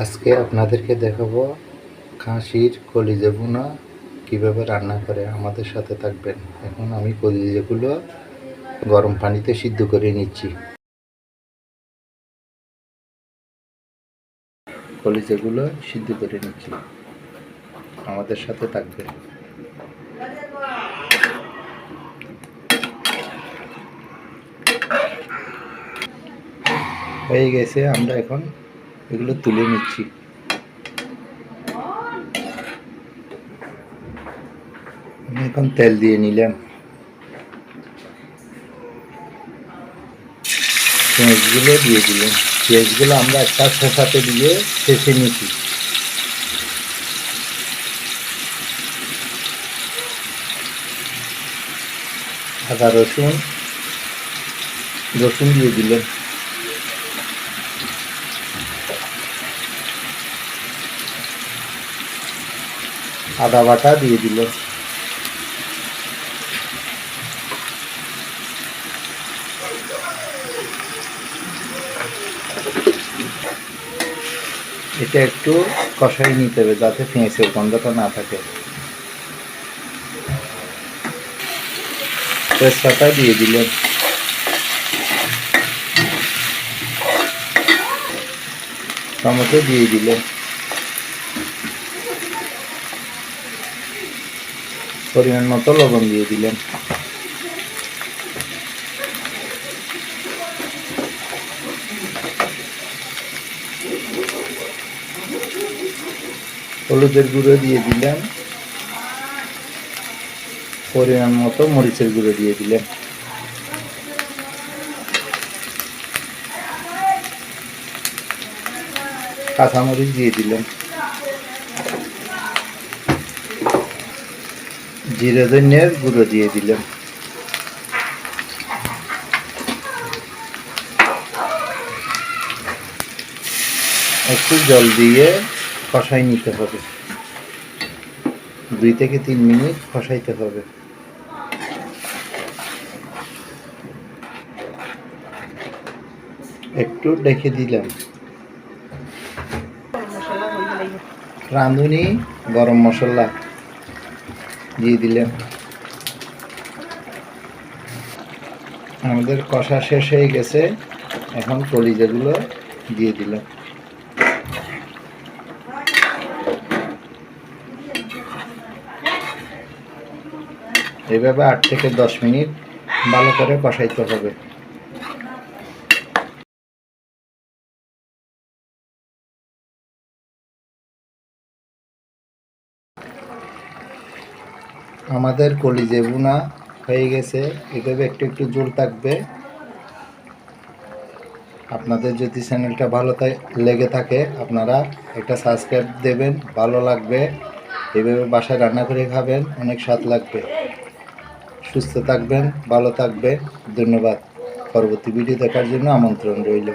আজকে আপনাদেরকে দেখাবো খাসির কলিজা ভুনা কীভাবে রান্না করে। আমাদের সাথে থাকবেন। এখন আমি কলিজাগুলো গরম পানিতে সিদ্ধ করে নিচ্ছি। কলিজাগুলো সিদ্ধ করে নিচ্ছি, আমাদের সাথে থাকবেন। হয়ে গেছে, আমরা এখন এগুলো তুলে নিচ্ছি। আমি এখন তেল দিয়ে নিলাম, পেঁয়াজগুলো দিয়ে দিলাম। পেঁয়াজগুলো আমরা একটা সাথে দিয়ে শেষে নিচ্ছি। আদা রসুন দিয়ে দিলেন। আদা বাটা দিয়ে দিলেন। এটা একটু কষাই নিতে হবে যাতে পেঁয়াজের গন্ধটা না থাকে। তেজপাতা দিয়ে দিলেন। টমেটো দিয়ে দিলেন। পরিমাণ মতো লবণ দিয়ে দিলেন। হলুদের গুঁড়ো দিয়ে দিলেন। পরিমাণ মতো মরিচের গুঁড়ো দিয়ে দিলেন। কাঁচামরিচ দিয়ে দিলেন। জিরে ধনিয়ার গুঁড়ো দিয়ে দিলেন। একটু জল দিয়ে কষাই নিতে হবে। 2 থেকে 3 মিনিট কষাইতে হবে। একটু ঢেকে দিলাম। রাঁধুনি গরম মশলা দিয়ে দিলেন। আমাদের কষা শেষ হয়ে গেছে, এখন কলিজাগুলো দিয়ে দিলাম। এভাবে 8 থেকে 10 মিনিট ভালো করে কষাইতে হবে। আমাদের কলিজা ভুনা হয়ে গেছে। এভাবে একটু একটু ঝোল থাকবে। আপনাদের যদি চ্যানেলটা ভালো লেগে থাকে আপনারা একটা সাবস্ক্রাইব দেবেন, ভালো লাগবে। এভাবে বাসায় রান্না করে খাবেন, অনেক স্বাদ লাগবে। সুস্থ থাকবেন, ভালো থাকবে। ধন্যবাদ। পরবর্তী ভিডিও দেখার জন্য আমন্ত্রণ রইল।